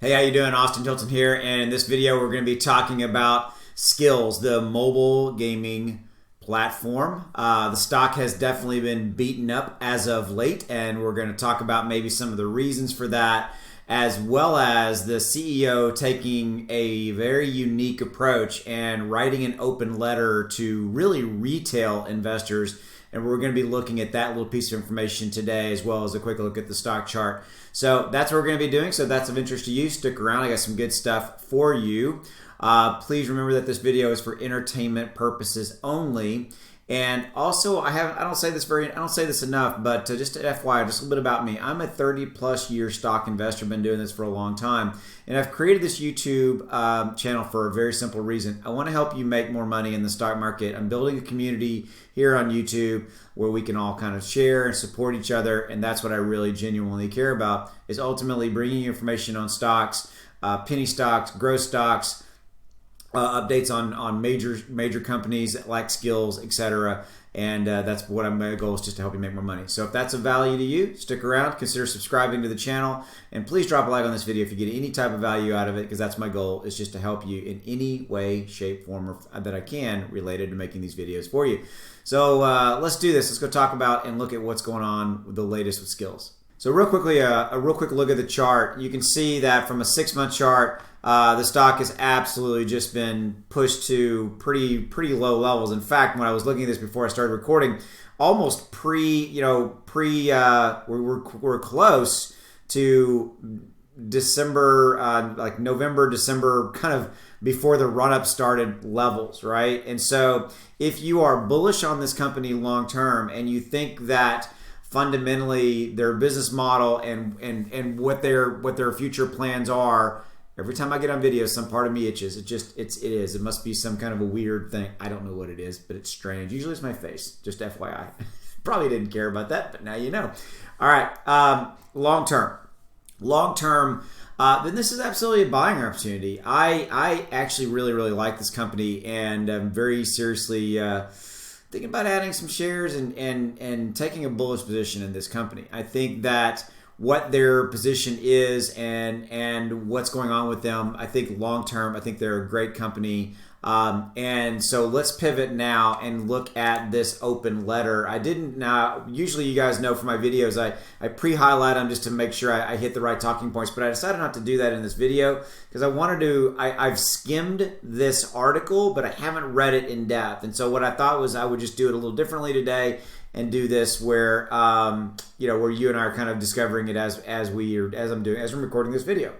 Hey, how you doing? Hilton here, and in this video we're going to be talking about Skillz, the mobile gaming platform. The stock has definitely been beaten up as of late, and we're going to talk about maybe some of the reasons for that, as well as the CEO taking a very unique approach and writing an open letter to really retail investors. And we're going to be looking at that little piece of information today, as well as a quick look at the stock chart. So that's what we're going to be doing. So if that's of interest to you, stick around. I got some good stuff for you. Please remember that this video is for entertainment purposes only. And also, I don't say this enough, but just FYI, just a little bit about me. I'm a 30+ year stock investor. Been doing this for a long time, and I've created this YouTube channel for a very simple reason. I want to help you make more money in the stock market. I'm building a community here on YouTube where we can all kind of share and support each other, and that's what I really genuinely care about, is ultimately bringing you information on stocks, penny stocks, growth stocks, updates on major companies like Skillz, etc. And that's what my goal is, just to help you make more money. So if that's of value to you, stick around, consider subscribing to the channel, and please drop a like on this video if you get any type of value out of it, because that's my goal, is just to help you in any way, shape, form that I can related to making these videos for you. So let's do this. Let's go talk about and look at what's going on with the latest with Skillz. So real quickly, a real quick look at the chart. You can see that from a 6-month chart, the stock has absolutely just been pushed to pretty low levels. In fact, when I was looking at this before I started recording, almost we're close to December, like November, December, kind of before the run-up started levels, right? And so if you are bullish on this company long term and you think that fundamentally their business model and what their future plans are, every time I get on video, some part of me itches. It must be some kind of a weird thing. I don't know what it is, but it's strange. Usually it's my face, just FYI. Probably didn't care about that, but now you know. All right, long term, then this is absolutely a buying opportunity. I actually really like this company, and I'm very seriously thinking about adding some shares and taking a bullish position in this company. I think that what their position is and what's going on with them, I think long term, I think they're a great company. And so let's pivot now and look at this open letter. Usually you guys know from my videos, I pre-highlight them just to make sure I hit the right talking points, but I decided not to do that in this video because I've skimmed this article, but I haven't read it in depth. And so what I thought was I would just do it a little differently today and do this where where you and I are kind of discovering it as I'm recording this video.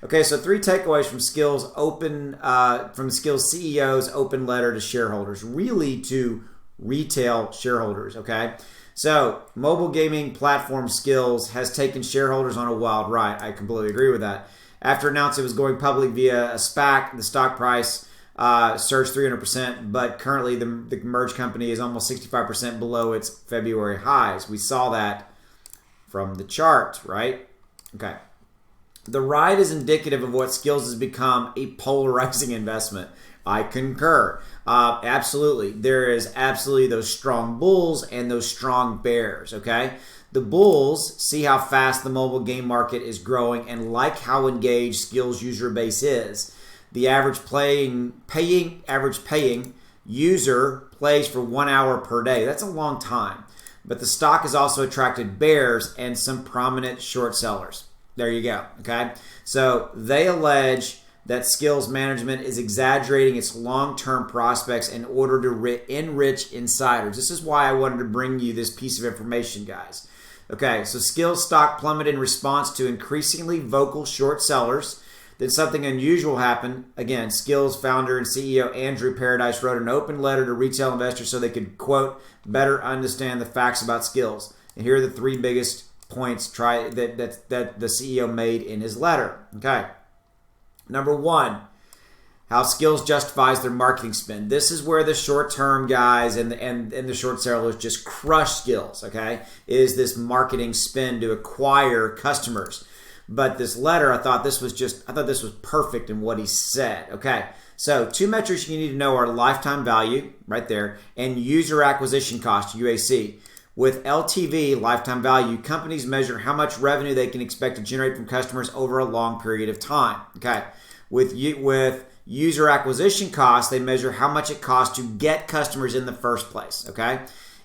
Okay, so 3 takeaways from Skillz Skillz CEO's open letter to shareholders, really to retail shareholders. Okay, so mobile gaming platform Skillz has taken shareholders on a wild ride. I completely agree with that. After announcing it was going public via a SPAC, the stock price surged 300%, but currently the merged company is almost 65% below its February highs. We saw that from the chart, right? Okay. The ride is indicative of what Skillz has become, a polarizing investment. I concur. Absolutely. There is absolutely those strong bulls and those strong bears, okay? The bulls see how fast the mobile game market is growing and like how engaged Skillz user base is. The average paying user plays for 1 hour per day. That's a long time. But the stock has also attracted bears and some prominent short sellers. There you go, okay? So they allege that Skillz management is exaggerating its long-term prospects in order to enrich insiders. This is why I wanted to bring you this piece of information, guys. Okay, so Skillz stock plummeted in response to increasingly vocal short sellers. Then something unusual happened. Again, Skillz founder and CEO Andrew Paradise wrote an open letter to retail investors so they could, quote, better understand the facts about Skillz. And here are the 3 biggest points that the CEO made in his letter. Okay. Number 1, how Skillz justifies their marketing spend. This is where the short-term guys and the short sellers just crush Skillz, okay? Is this marketing spend to acquire customers. But this letter, I thought this was perfect in what he said. Okay. So 2 metrics you need to know are lifetime value, right there, and user acquisition cost, UAC. With LTV, lifetime value, companies measure how much revenue they can expect to generate from customers over a long period of time. Okay. With user acquisition costs, they measure how much it costs to get customers in the first place. Okay.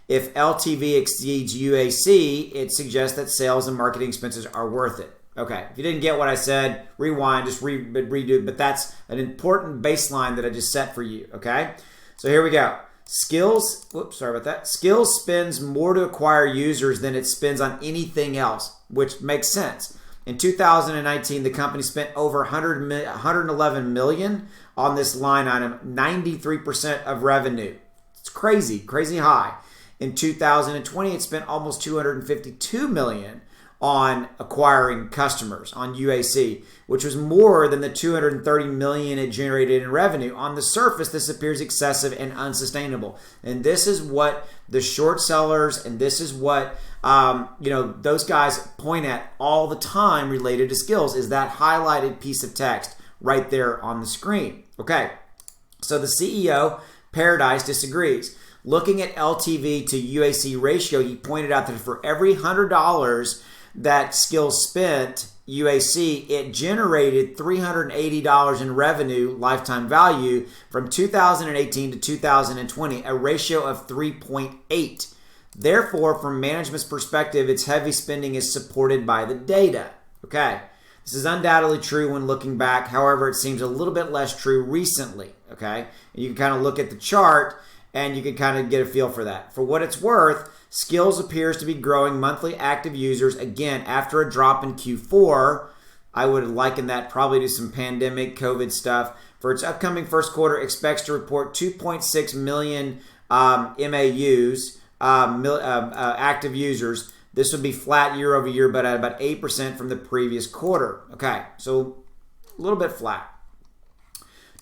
If LTV exceeds UAC, it suggests that sales and marketing expenses are worth it. Okay, if you didn't get what I said, rewind, just redo. But that's an important baseline that I just set for you. Okay, so here we go. Skillz spends more to acquire users than it spends on anything else, which makes sense. In 2019, the company spent over 111 million on this line item, 93% of revenue. It's crazy high. In 2020, it spent almost 252 million on acquiring customers on UAC, which was more than the 230 million it generated in revenue. On the surface, this appears excessive and unsustainable. And this is what the short sellers and this is what those guys point at all the time related to Skillz, is that highlighted piece of text right there on the screen. Okay, so the CEO, Paradise, disagrees. Looking at LTV to UAC ratio, he pointed out that for every $100 that Skillz spent UAC, it generated $380 in revenue lifetime value from 2018 to 2020, a ratio of 3.8. Therefore, from management's perspective, its heavy spending is supported by the data. Okay, this is undoubtedly true when looking back. However, it seems a little bit less true recently. Okay, and you can kind of look at the chart and you can kind of get a feel for that. For what it's worth, Skillz appears to be growing monthly active users again after a drop in Q4. I would liken that probably to some pandemic COVID stuff. For its upcoming first quarter, expects to report 2.6 million MAUs, active users. This would be flat year over year, but at about 8% from the previous quarter. Okay, so a little bit flat.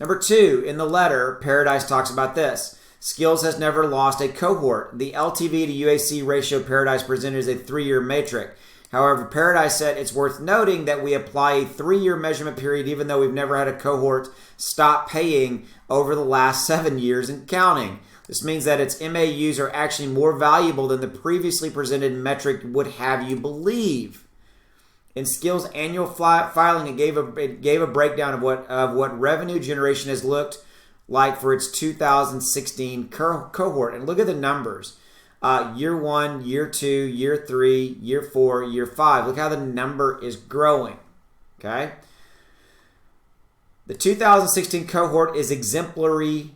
Number 2, in the letter, Paradise talks about this. Skillz has never lost a cohort. The LTV to UAC ratio Paradise presented is a 3-year metric. However, Paradise said it's worth noting that we apply a 3-year measurement period even though we've never had a cohort stop paying over the last 7 years and counting. This means that its MAUs are actually more valuable than the previously presented metric would have you believe. In Skillz annual filing, it gave a breakdown of what revenue generation has looked like for its 2016 cohort. And look at the numbers. Year 1, year 2, year 3, year 4, year 5. Look how the number is growing. Okay? The 2016 cohort is exemplary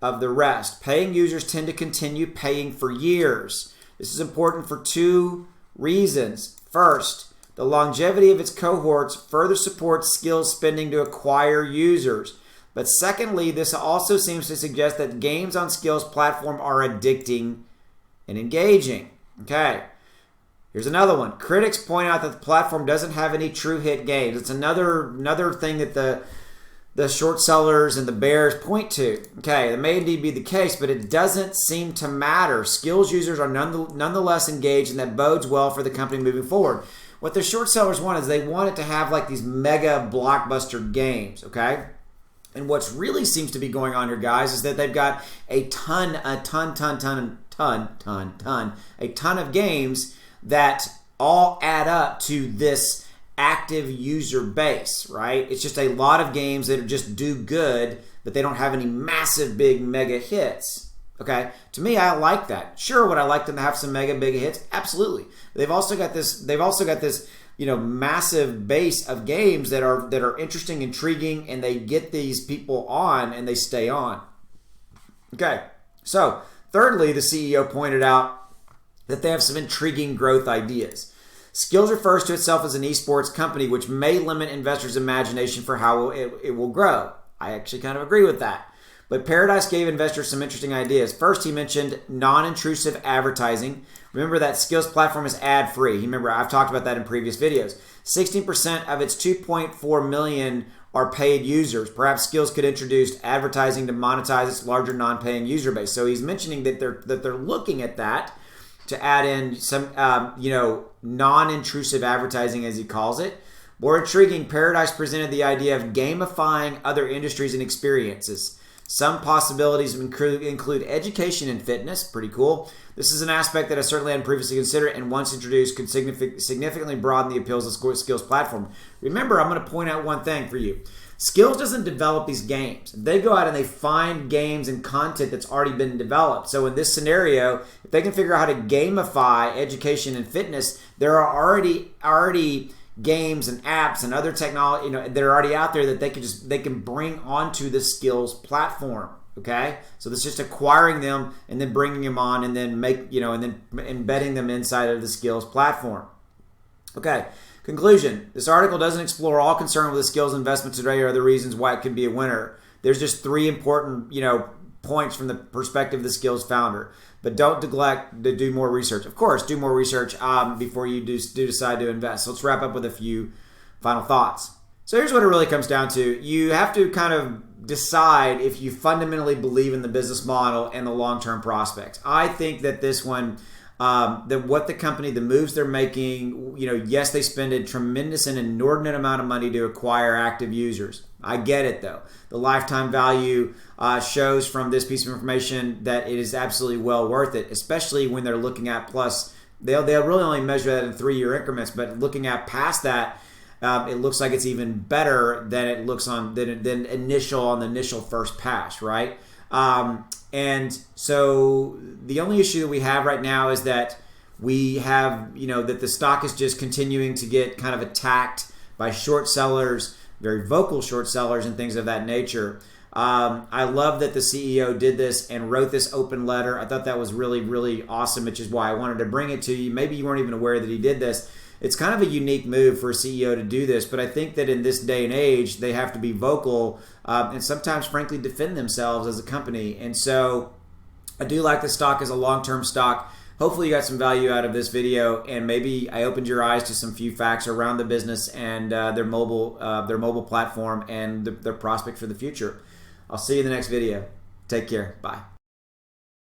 of the rest. Paying users tend to continue paying for years. This is important for 2 reasons. First, the longevity of its cohorts further supports Skillz spending to acquire users. But secondly, this also seems to suggest that games on Skillz platform are addicting and engaging. Okay, here's another one. Critics point out that the platform doesn't have any true hit games. It's another thing that the short sellers and the bears point to. Okay, it may indeed be the case, but it doesn't seem to matter. Skillz users are nonetheless engaged, and that bodes well for the company moving forward. What the short sellers want is they want it to have like these mega blockbuster games. Okay. And what's really seems to be going on here, guys, is that they've got a ton of games that all add up to this active user base, right? It's just a lot of games that just do good, but they don't have any massive, big, mega hits. Okay, to me, I like that. Sure, would I like them to have some mega, big hits? Absolutely. They've also got this. Massive base of games that are interesting, intriguing, and they get these people on and they stay on. Okay, so thirdly, the CEO pointed out that they have some intriguing growth ideas. Skillz refers to itself as an esports company, which may limit investors' imagination for how it will grow. I actually kind of agree with that. But Paradise gave investors some interesting ideas. First, he mentioned non-intrusive advertising. Remember that Skillz platform is ad-free. Remember, I've talked about that in previous videos. 16% of its 2.4 million are paid users. Perhaps Skillz could introduce advertising to monetize its larger non-paying user base. So he's mentioning that they're looking at that to add in some non-intrusive advertising, as he calls it. More intriguing, Paradise presented the idea of gamifying other industries and experiences. Some possibilities include education and fitness, pretty cool. This is an aspect that I certainly hadn't previously considered, and once introduced could significantly broaden the appeals of the Skillz platform. Remember, I'm going to point out one thing for you. Skillz doesn't develop these games. They go out and they find games and content that's already been developed. So in this scenario, if they can figure out how to gamify education and fitness, there are already games and apps and other technology, that are already out there that they can bring onto the Skillz platform. Okay, so that's just acquiring them and then bringing them on and then and then embedding them inside of the Skillz platform. Okay, conclusion. This article doesn't explore all concern with the Skillz investment today or the reasons why it could be a winner. There's just 3 important, points from the perspective of the Skillz founder. But don't neglect to do more research. Of course, do more research before you do decide to invest. So let's wrap up with a few final thoughts. So here's what it really comes down to. You have to kind of decide if you fundamentally believe in the business model and the long-term prospects. I think that this one, the moves they're making, yes, they spend a tremendous and inordinate amount of money to acquire active users. I get it though. The lifetime value shows from this piece of information that it is absolutely well worth it, especially when they're looking at plus. They'll really only measure that in 3-year increments, but looking at past that, it looks like it's even better than it looks on the initial first pass, right? And so the only issue that we have right now is that we have, that the stock is just continuing to get kind of attacked by short sellers, very vocal short sellers and things of that nature. I love that the CEO did this and wrote this open letter. I thought that was really, really awesome, which is why I wanted to bring it to you. Maybe you weren't even aware that he did this. It's kind of a unique move for a CEO to do this, but I think that in this day and age, they have to be vocal and sometimes, frankly, defend themselves as a company. And so I do like the stock as a long-term stock. Hopefully you got some value out of this video, and maybe I opened your eyes to some few facts around the business and their mobile platform and their prospect for the future. I'll see you in the next video. Take care. Bye.